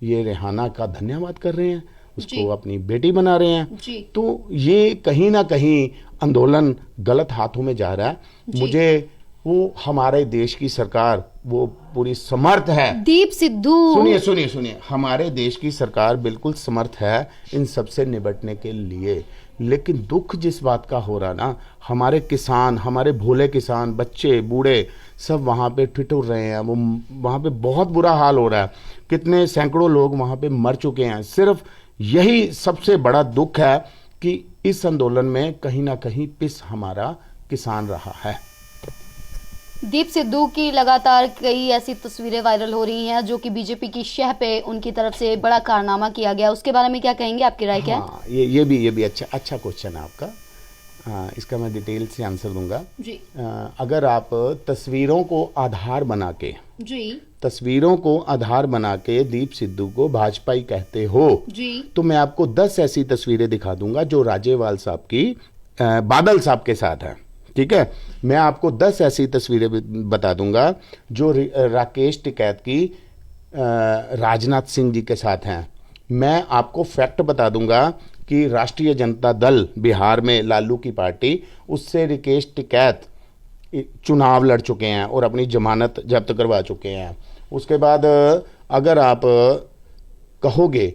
ये रिहाना का धन्यवाद कर रहे हैं, उसको अपनी बेटी बना रहे हैं, तो ये कहीं ना कहीं आंदोलन गलत हाथों में जा रहा है। मुझे वो हमारे देश की सरकार वो पूरी समर्थ है। दीप सिद्धू, सुनिए, हमारे देश की सरकार बिल्कुल समर्थ है इन सबसे निपटने के लिए। लेकिन दुख जिस बात का हो रहा ना, हमारे किसान, हमारे भोले किसान, बच्चे बूढ़े सब वहां पे ठिठुर रहे हैं, वो वहां पे बहुत बुरा हाल हो रहा है, कितने सैकड़ों लोग वहां पे मर चुके हैं। सिर्फ यही सबसे बड़ा दुख है कि इस आंदोलन में कहीं ना कहीं पिस हमारा किसान रहा है। दीप सिद्धू की लगातार कई ऐसी तस्वीरें वायरल हो रही हैं जो कि बीजेपी की शह पे उनकी तरफ से बड़ा कारनामा किया गया, उसके बारे में क्या कहेंगे, आपकी राय क्या है? ये भी अच्छा क्वेश्चन है आपका। इसका मैं डिटेल से आंसर दूंगा जी। अगर आप तस्वीरों को आधार बना के दीप सिद्धू को भाजपाई कहते हो जी, तो मैं आपको 10 ऐसी तस्वीरें दिखा दूंगा जो राजेवाल साहब की बादल साहब के साथ है, ठीक है। मैं आपको 10 ऐसी तस्वीरें बता दूंगा जो राकेश टिकैत की राजनाथ सिंह जी के साथ हैं। मैं आपको फैक्ट बता दूंगा कि राष्ट्रीय जनता दल बिहार में लालू की पार्टी, उससे राकेश टिकैत चुनाव लड़ चुके हैं और अपनी जमानत जब्त करवा चुके हैं। उसके बाद अगर आप कहोगे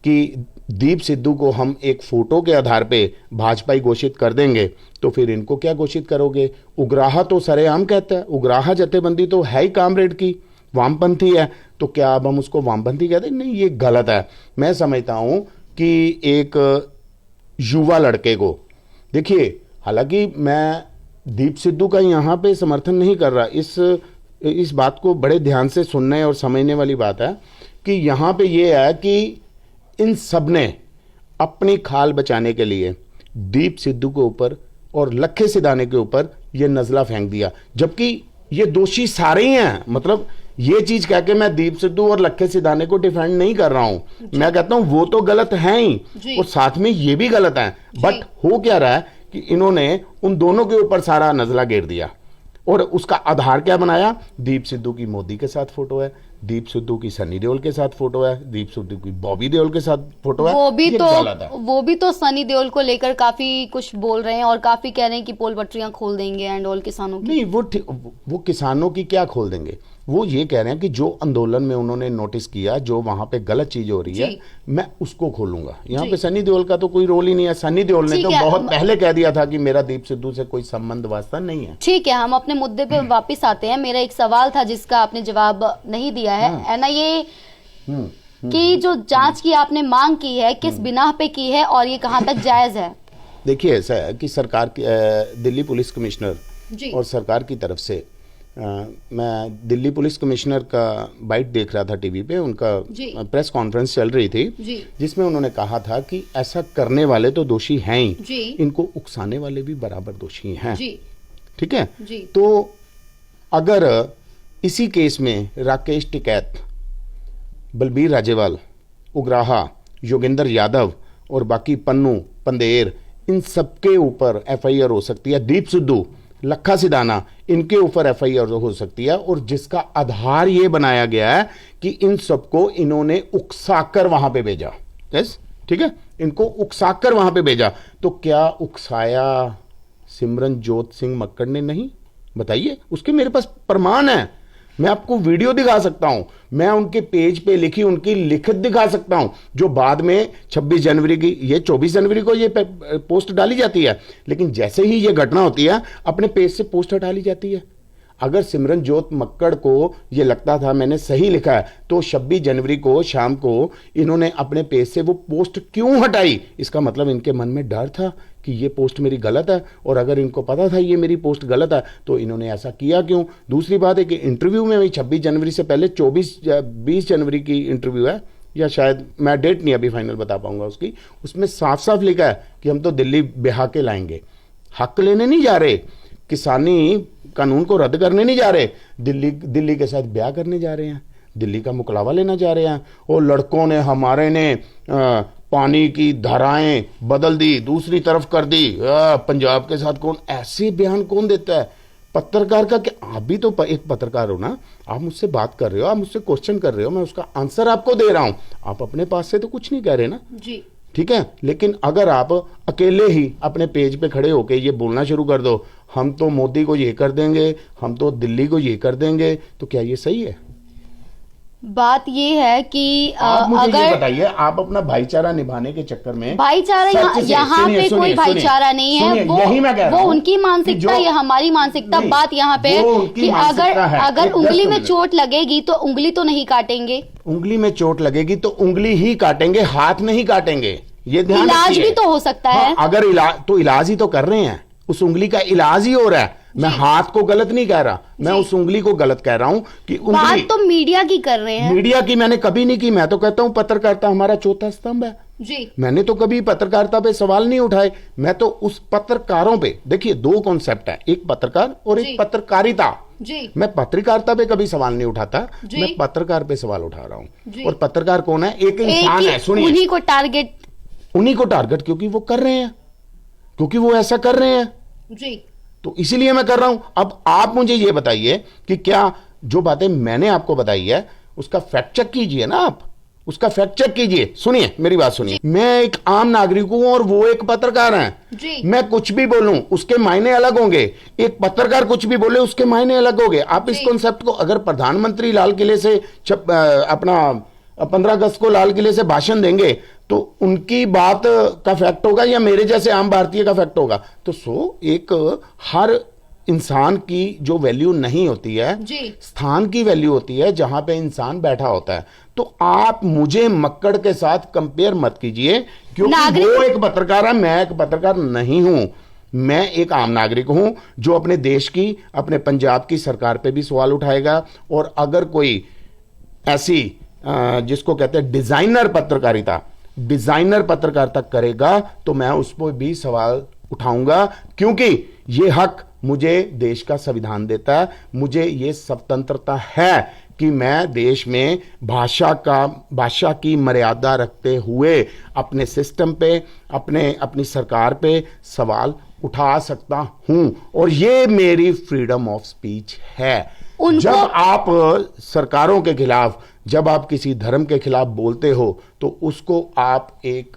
कि दीप सिद्धू को हम एक फोटो के आधार पे भाजपाई घोषित कर देंगे तो फिर इनको क्या घोषित करोगे? उग्राहा तो सरेआम कहता है, उग्राहा जथेबंदी तो है ही कामरेड की, वामपंथी है, तो क्या अब हम उसको वामपंथी कहते हैं? नहीं, ये गलत है। मैं समझता हूं कि एक युवा लड़के को, देखिए, हालांकि मैं दीप सिद्धू का यहां पे समर्थन नहीं कर रहा, इस बात को बड़े ध्यान से सुनने और समझने वाली बात है कि यहां पे ये है कि इन सब ने अपनी खाल बचाने के लिए दीप सिद्धू के ऊपर और लखे सिधाने के ऊपर ये नजला फेंक दिया, जबकि ये दोषी सारे ही हैं। मतलब ये चीज कह के मैं दीप सिद्धू और लखे सिधाने को डिफेंड नहीं कर रहा हूं, मैं कहता हूं वो तो गलत हैं ही और साथ में ये भी गलत है। बट हो क्या रहा है कि इन्होंने उन दोनों के ऊपर सारा नजला घेर दिया और उसका आधार क्या बनाया? दीप सिद्धू की मोदी के साथ फोटो है, दीप सिद्धू की सनी देओल के साथ फोटो है, दीप सिद्धू की बॉबी देओल के साथ फोटो है। वो भी तो सनी देओल को लेकर काफी कुछ बोल रहे हैं और काफी कह रहे हैं कि पोल पटरियां खोल देंगे एंड ऑल किसानों की। नहीं, वो किसानों की क्या खोल देंगे? वो ये कह रहे हैं कि जो आंदोलन में उन्होंने नोटिस किया, जो वहां पे गलत चीज हो रही है, मैं उसको खोलूंगा। यहाँ पे सनी देओल का तो कोई रोल ही नहीं है। सनी देओल ने तो बहुत पहले कह दिया था कि मेरा दीप सिद्धू से कोई संबंध वास्ता नहीं है। ठीक है, हम अपने मुद्दे पे वापस आते हैं। मेरा एक सवाल था जिसका आपने जवाब नहीं दिया है। एनआईए की जो जांच की आपने मांग की है, किस बिना पे की है और ये कहां तक जायज है? देखिए, ऐसा है कि सरकार दिल्ली पुलिस कमिश्नर और सरकार की तरफ से मैं दिल्ली पुलिस कमिश्नर का बाइट देख रहा था टीवी पे, उनका प्रेस कॉन्फ्रेंस चल रही थी जिसमें उन्होंने कहा था कि ऐसा करने वाले तो दोषी हैं ही, इनको उकसाने वाले भी बराबर दोषी हैं। ठीक है, तो अगर इसी केस में राकेश टिकैत, बलबीर राजेवाल, उग्राहा, योगेंद्र यादव और बाकी पन्नू, पंदेर, इन सबके ऊपर एफआईआर हो सकती है, दीप सिद्धू, लखा सिधाना, इनके ऊपर एफआईआर हो सकती है, और जिसका आधार ये बनाया गया है कि इन सबको इन्होंने उकसाकर वहां पे भेजा। यस, ठीक है, इनको उकसाकर वहां पे भेजा। तो क्या उकसाया सिमरनजोत सिंह मक्कड़ ने? नहीं, बताइए, उसके मेरे पास प्रमाण है, मैं आपको वीडियो दिखा सकता हूं, मैं उनके पेज पे लिखी उनकी लिखत दिखा सकता हूं, जो बाद में 26 जनवरी की, ये 24 जनवरी को ये पोस्ट डाली जाती है, लेकिन जैसे ही ये घटना होती है अपने पेज से पोस्ट हटा ली जाती है। अगर सिमरनजोत मक्कड़ को ये लगता था मैंने सही लिखा है, तो 26 जनवरी को शाम को इन्होंने अपने पेज से वो पोस्ट क्यों हटाई? इसका मतलब इनके मन में डर था कि ये पोस्ट मेरी गलत है, और अगर इनको पता था ये मेरी पोस्ट गलत है तो इन्होंने ऐसा किया क्यों? दूसरी बात है कि इंटरव्यू में 26 जनवरी से पहले 20 जनवरी की इंटरव्यू है, या शायद मैं डेट नहीं अभी फाइनल बता पाऊंगा उसकी, उसमें साफ साफ लिखा है कि हम तो दिल्ली बिहा के लाएंगे, हक लेने नहीं जा रहे, किसानी कानून को रद्द करने नहीं जा रहे, दिल्ली के साथ ब्याह करने जा रहे हैं, दिल्ली का मुकलावा लेना जा रहे हैं। और लड़कों ने हमारे ने पानी की धाराएं बदल दी, दूसरी तरफ कर दी, पंजाब के साथ कौन, ऐसे बयान कौन देता है? पत्रकार का क्या, आप भी तो एक पत्रकार हो ना, आप मुझसे बात कर रहे हो, आप मुझसे क्वेश्चन कर रहे हो, मैं उसका आंसर आपको दे रहा हूं, आप अपने पास से तो कुछ नहीं कह रहे ना जी, ठीक है। लेकिन अगर आप अकेले ही अपने पेज पे खड़े होके ये बोलना शुरू कर दो, हम तो मोदी को ये कर देंगे, हम तो दिल्ली को ये कर देंगे, तो क्या ये सही है? बात ये है कि आप मुझे ये बताइए, आप अपना भाईचारा निभाने के चक्कर में, भाईचारा यहाँ पे कोई भाईचारा नहीं है, यही मैं कह रहा हूं, वो उनकी मानसिकता, ये हमारी मानसिकता। बात यहाँ पे कि अगर उंगली में चोट लगेगी तो उंगली तो नहीं काटेंगे, उंगली में चोट लगेगी तो उंगली ही काटेंगे, हाथ नहीं काटेंगे, ये ध्यान रखिए। इलाज भी तो हो सकता है, अगर इलाज ही तो कर रहे हैं, उस उंगली का इलाज ही हो रहा है। मैं हाथ को गलत नहीं कह रहा, मैं उस उंगली को गलत कह रहा हूं कि उंगली, बात तो मीडिया की कर रहे हैं। मीडिया की मैंने कभी नहीं की, मैं तो कहता हूं पत्रकारिता हमारा चौथा स्तंभ है जी। मैंने तो कभी पत्रकारिता पे सवाल नहीं उठाए, मैं तो उस पत्रकारों पे, देखिए दो कॉन्सेप्ट है, एक पत्रकार और एक पत्रकारिता जी। मैं पत्रकारिता पे कभी सवाल नहीं उठाता, मैं पत्रकार पे सवाल उठा रहा हूं। और पत्रकार कौन है? एक इंसान है, सुनिए, उन्हीं को टारगेट क्योंकि वो कर रहे हैं, क्योंकि वो ऐसा कर रहे हैं जी, तो इसीलिए मैं कर रहा हूं। अब आप मुझे ये बताइए कि क्या जो बातें मैंने आपको बताई है उसका फैक्ट चेक कीजिए ना, आप उसका फैक्ट चेक कीजिए। सुनिए मेरी बात सुनिए, मैं एक आम नागरिक हूं और वो एक पत्रकार हैं, मैं कुछ भी बोलूं उसके मायने अलग होंगे, एक पत्रकार कुछ भी बोले उसके मायने अलग होंगे। आप इस कॉन्सेप्ट को, अगर प्रधानमंत्री लाल किले से अपना 15 अगस्त को लाल किले से भाषण देंगे तो उनकी बात का फैक्ट होगा या मेरे जैसे आम भारतीय का फैक्ट होगा? तो एक हर इंसान की जो वैल्यू नहीं होती है, जी। स्थान की वैल्यू होती है जहां पे इंसान बैठा होता है। तो आप मुझे मक्कड़ के साथ कंपेयर मत कीजिए, क्योंकि वो एक पत्रकार है, मैं एक पत्रकार नहीं हूं। मैं एक आम नागरिक हूं जो अपने देश की, अपने पंजाब की सरकार पे भी सवाल उठाएगा। और अगर कोई ऐसी जिसको कहते हैं डिजाइनर पत्रकारिता करेगा तो मैं उस पर भी सवाल उठाऊंगा, क्योंकि ये हक मुझे देश का संविधान देता है। मुझे ये स्वतंत्रता है कि मैं देश में भाषा की मर्यादा रखते हुए अपने सिस्टम पे, अपनी सरकार पे सवाल उठा सकता हूं, और ये मेरी फ्रीडम ऑफ स्पीच है। जब आप सरकारों के खिलाफ, जब आप किसी धर्म के खिलाफ बोलते हो तो उसको आप एक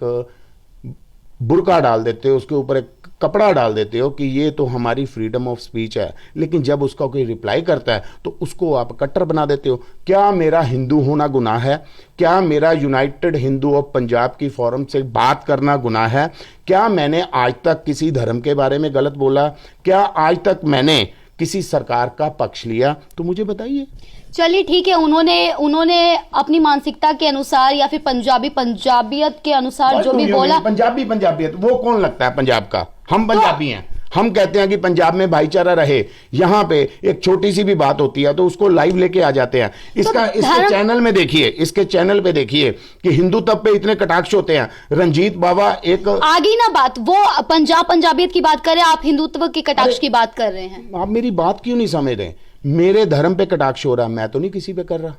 बुर्का डाल देते हो, उसके ऊपर एक कपड़ा डाल देते हो कि ये तो हमारी फ्रीडम ऑफ स्पीच है। लेकिन जब उसका कोई रिप्लाई करता है तो उसको आप कट्टर बना देते हो। क्या मेरा हिंदू होना गुनाह है? क्या मेरा यूनाइटेड हिंदू ऑफ पंजाब की फोरम से बात करना गुनाह है? क्या मैंने आज तक किसी धर्म के बारे में गलत बोला? क्या आज तक मैंने किसी सरकार का पक्ष लिया? तो मुझे बताइए। चलिए ठीक है, उन्होंने अपनी मानसिकता के अनुसार या फिर पंजाबियत के अनुसार जो भी बोला। पंजाबियत वो कौन लगता है पंजाब का? हम पंजाबी हैं। हम कहते हैं कि पंजाब में भाईचारा रहे। यहां पे एक छोटी सी भी बात होती है तो उसको लाइव लेके आ जाते हैं। इसके चैनल में देखिए, इसके चैनल पे देखिए कि हिंदुत्व पे इतने कटाक्ष होते हैं। रंजीत बाबा एक आगे ना बात, वो पंजाबियत की बात कर रहे हैं, आप हिंदुत्व के कटाक्ष की बात कर रहे हैं। आप मेरी बात क्यों नहीं समझ रहे? मेरे धर्म पे कटाक्ष हो रहा, मैं तो नहीं किसी पे कर रहा।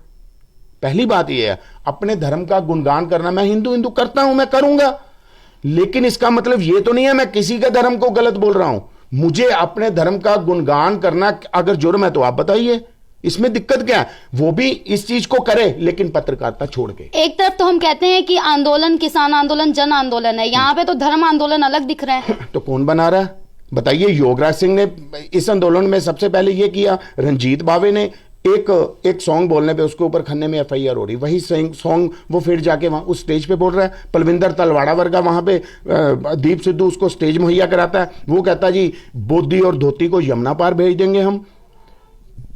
पहली बात यह है, अपने धर्म का गुणगान करना, मैं हिंदू करता हूं, मैं करूंगा, लेकिन इसका मतलब यह तो नहीं है मैं किसी के धर्म को गलत बोल रहा हूं। मुझे अपने धर्म का गुणगान करना अगर जुर्म है तो आप बताइए, इसमें दिक्कत क्या है? वो भी इस चीज को करे, लेकिन पत्रकारिता छोड़ के। एक तरफ तो हम कहते हैं कि आंदोलन किसान आंदोलन जन आंदोलन है, यहाँ पे तो धर्म आंदोलन अलग दिख रहे हैं। तो कौन बना रहा है बताइए? योगराज सिंह ने इस आंदोलन में सबसे पहले यह किया। रंजीत बावे ने एक सॉन्ग बोलने पे उसके ऊपर खन्ने में एफआईआर हो रही, वही सॉन्ग वो फिर जाके वहां उस स्टेज पे बोल रहा है। पलविंदर तलवाड़ा वर्गा वहां पे दीप सिद्धू उसको स्टेज मुहैया कराता है। वो कहता जी बोधी और धोती को यमुना पार भेज देंगे हम।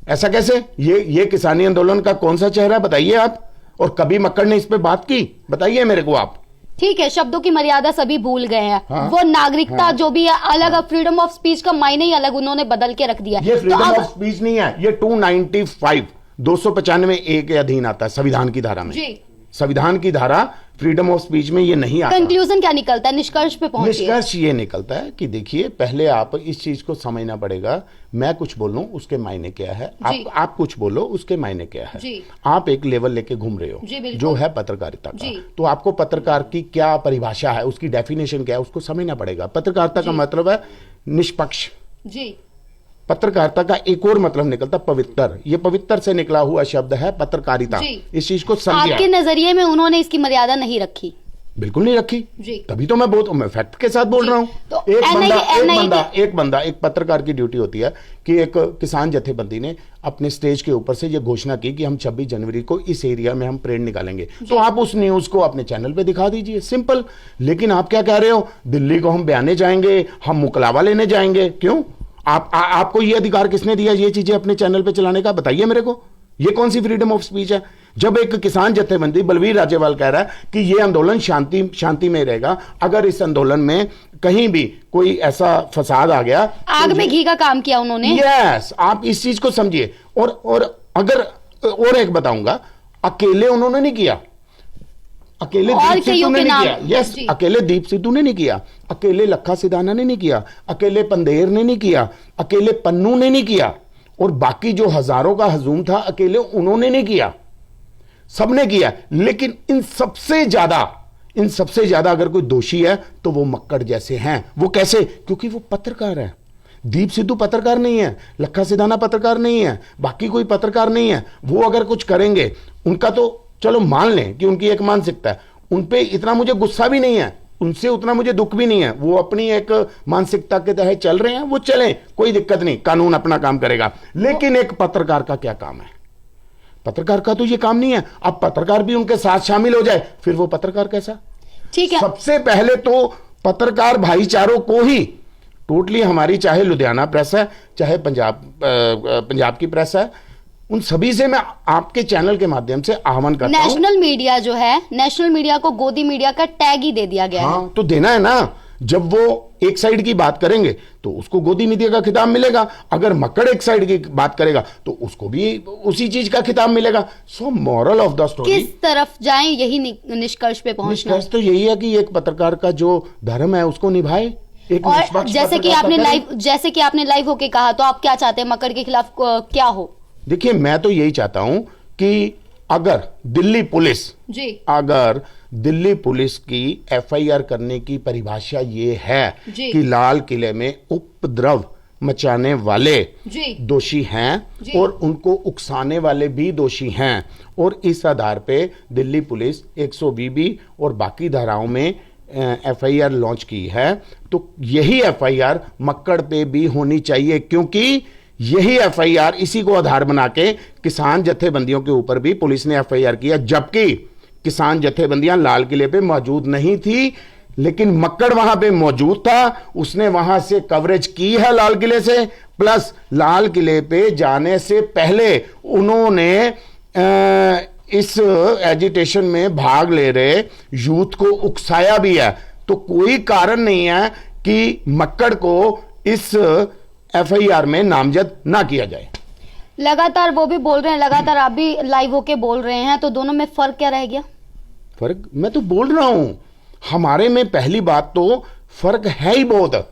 ऐसा कैसे? ये किसानी आंदोलन का कौन सा चेहरा है बताइए आप? और कभी मक्कड़ ने इस पे बात की? बताइए मेरे को आप। ठीक है, शब्दों की मर्यादा सभी भूल गए हैं। हाँ, वो नागरिकता जो भी है अलग, अब फ्रीडम ऑफ स्पीच का मायने ही अलग उन्होंने बदल के रख दिया। ये फ्रीडम ऑफ स्पीच नहीं है, ये 295 ए के अधीन आता है संविधान की धारा में। जी। संविधान की धारा फ्रीडम ऑफ स्पीच में ये नहीं आता। कंक्लूजन क्या निकलता है, निष्कर्ष पे पहुंचिए। निष्कर्ष ये निकलता है कि देखिए, पहले आप इस चीज को समझना पड़ेगा। मैं कुछ बोलूं उसके मायने क्या है, आप कुछ बोलो उसके मायने क्या है। जी। आप एक लेवल लेके घूम रहे हो जो है पत्रकारिता का, तो आपको पत्रकार की क्या परिभाषा है, उसकी डेफिनेशन क्या है, उसको समझना पड़ेगा। पत्रकारिता का मतलब है निष्पक्ष। जी। पत्रकारिता का एक और मतलब निकलता पवित्र। ये पवित्र से निकला हुआ शब्द है पत्रकारिता। इस चीज को समझिए। आपके नजरिए में उन्होंने इसकी मर्यादा नहीं रखी? बिल्कुल नहीं रखी जी। तभी तो मैं फैक्ट के साथ बोल रहा हूं। तो एक पत्रकार की ड्यूटी होती है कि एक किसान जथेबंदी ने अपने स्टेज के ऊपर से ये घोषणा की कि हम 26 जनवरी को इस एरिया में हम परेड निकालेंगे, तो आप उस न्यूज को अपने चैनल पे दिखा दीजिए, सिंपल। लेकिन आप क्या कह रहे हो? दिल्ली को हम बयाने जाएंगे, हम मुकलावा लेने जाएंगे। क्यों? आपको ये अधिकार किसने दिया ये चीजें अपने चैनल पे चलाने का? बताइए मेरे को। ये कौन सी फ्रीडम ऑफ स्पीच है? जब एक किसान जथेबंदी बलवीर राजेवाल कह रहा है कि ये आंदोलन शांति में रहेगा, अगर इस आंदोलन में कहीं भी कोई ऐसा फसाद आ गया, आग में घी का काम किया उन्होंने। यस, आप इस चीज को समझिए। और अगर और एक बताऊंगा, अकेले उन्होंने नहीं किया, अकेले दीप सिद्धू ने नहीं किया। यस, अकेले दीप सिद्धू ने नहीं किया, अकेले लखा सिधाना ने नहीं किया, अकेले पंदेर ने नहीं किया, अकेले पन्नू ने नहीं किया, और बाकी जो हजारों का हजूम था अकेले उन्होंने नहीं किया, सबने किया। लेकिन इन सबसे ज्यादा अगर कोई दोषी है तो वो मक्कड़ जैसे हैं। वो कैसे? क्योंकि वो पत्रकार है। दीप सिद्धू पत्रकार नहीं है, लखा सिधाना पत्रकार नहीं है, बाकी कोई पत्रकार नहीं है। वो अगर कुछ करेंगे, उनका तो चलो मान लें कि उनकी एक मानसिकता है, उनपे इतना मुझे गुस्सा भी नहीं है, उनसे उतना मुझे दुख भी नहीं है। वो अपनी एक मानसिकता के तहत चल रहे हैं, वो चलें, कोई दिक्कत नहीं, कानून अपना काम करेगा। लेकिन एक पत्रकार का क्या काम है? पत्रकार का तो ये काम नहीं है। अब पत्रकार भी उनके साथ शामिल हो जाए, फिर वो पत्रकार कैसा? ठीक है। सबसे पहले तो पत्रकार भाईचारों को ही टोटली, हमारी चाहे लुधियाना प्रेस है, चाहे पंजाब की प्रेस है, उन सभी से मैं आपके चैनल के माध्यम से आह्वान करता हूं। नेशनल मीडिया जो है, नेशनल मीडिया को गोदी मीडिया का टैग ही दे दिया गया है। हाँ, तो देना है ना। जब वो एक साइड की बात करेंगे तो उसको गोदी मीडिया का खिताब मिलेगा, अगर मक्कड़ एक साइड की बात करेगा तो उसको भी उसी चीज का खिताब मिलेगा। So moral of the story, किस तरफ जाएं, यही निष्कर्ष पे पहुंचना। निष्कर्ष तो यही है कि एक पत्रकार का जो धर्म है उसको निभाए, एक और निष्पक्ष जैसे कि आपने लाइव होके कहा, तो आप क्या चाहते हैं, मक्कड़ के खिलाफ क्या हो? देखिए, मैं तो यही चाहता हूं कि अगर दिल्ली पुलिस की एफआईआर करने की परिभाषा ये है कि लाल किले में उपद्रव मचाने वाले दोषी हैं और उनको उकसाने वाले भी दोषी हैं, और इस आधार पे दिल्ली पुलिस 120 और बाकी धाराओं में एफआईआर लॉन्च की है, तो यही एफआईआर मक्कड़ पे भी होनी चाहिए, क्योंकि यही एफआईआर, इसी को आधार बना के किसान जत्थेबंदियों के ऊपर भी पुलिस ने एफआईआर किया, जबकि किसान जत्थेबंदियां लाल किले पे मौजूद नहीं थी, लेकिन मक्कड़ वहां पे मौजूद था। उसने वहां से कवरेज की है लाल किले से, प्लस लाल किले पे जाने से पहले उन्होंने इस एजिटेशन में भाग ले रहे यूथ को उकसाया भी है। तो कोई कारण नहीं है कि मक्कड़ को इस एफआईआर में नामजद ना किया जाए। लगातार वो भी बोल रहे हैं, लगातार आप भी लाइव होके बोल रहे हैं, तो दोनों में फर्क क्या रह गया? फर्क मैं तो बोल रहा हूं, हमारे में पहली बात तो फर्क है ही बहुत।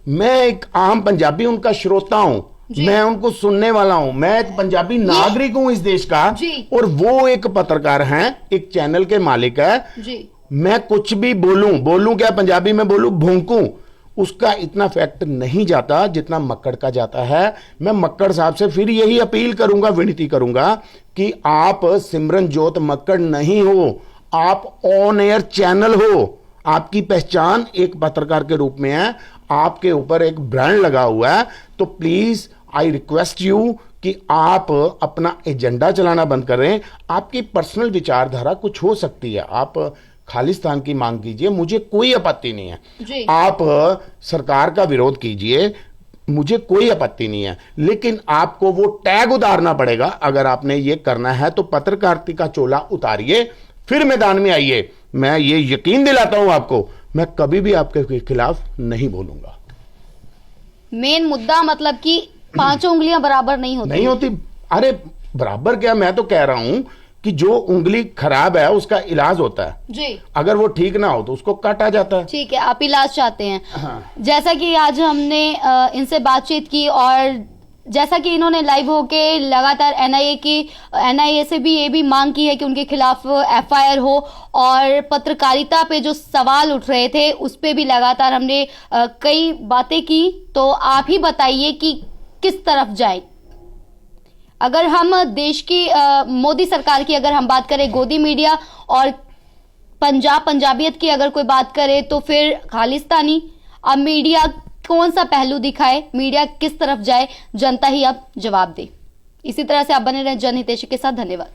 मैं एक आम पंजाबी, उनका श्रोता हूं, मैं उनको सुनने वाला हूं, मैं एक पंजाबी नागरिक हूं इस देश का, और वो एक पत्रकार हैं, एक चैनल के मालिक है। मैं कुछ भी बोलूं क्या पंजाबी में बोलूं, भौंकूं, उसका इतना फैक्ट नहीं जाता जितना मक्कड़ का जाता है। मैं मक्कड़ साहब से फिर यही अपील करूंगा, विनती करूंगा कि आप सिमरनजोत मक्कड़ नहीं हो, आप ऑन एयर चैनल हो। आपकी पहचान एक पत्रकार के रूप में है, आपके ऊपर एक ब्रांड लगा हुआ है, तो प्लीज आई रिक्वेस्ट यू कि आप अपना एजेंडा चलाना बंद करें। आपकी पर्सनल विचारधारा कुछ हो सकती है, आप खालिस्तान की मांग कीजिए, मुझे कोई आपत्ति नहीं है। आप सरकार का विरोध कीजिए, मुझे कोई आपत्ति नहीं है, लेकिन आपको वो टैग उतारना पड़ेगा। अगर आपने ये करना है तो पत्रकारिता का चोला उतारिए, फिर मैदान में आइए। मैं ये यकीन दिलाता हूं आपको, मैं कभी भी आपके खिलाफ नहीं बोलूंगा। मेन मुद्दा मतलब कि पांचों उंगलियां बराबर नहीं होती। अरे बराबर क्या, मैं तो कह रहा हूं कि जो उंगली खराब है उसका इलाज होता है अगर वो ठीक ना हो तो उसको काटा जाता है। ठीक है, आप इलाज चाहते हैं। हाँ। जैसा कि आज हमने इनसे बातचीत की, और जैसा कि इन्होंने लाइव होके लगातार एनआईए से भी ये भी मांग की है कि उनके खिलाफ एफआईआर हो, और पत्रकारिता पे जो सवाल उठ रहे थे उस पे भी लगातार हमने कई बातें की। तो आप ही बताइए कि किस तरफ जाए। अगर हम देश की मोदी सरकार की अगर हम बात करें, गोदी मीडिया और पंजाबियत की अगर कोई बात करे, तो फिर खालिस्तानी, अब मीडिया कौन सा पहलू दिखाए, मीडिया किस तरफ जाए, जनता ही अब जवाब दे। इसी तरह से आप बने रहें जनहितैषी के साथ। धन्यवाद।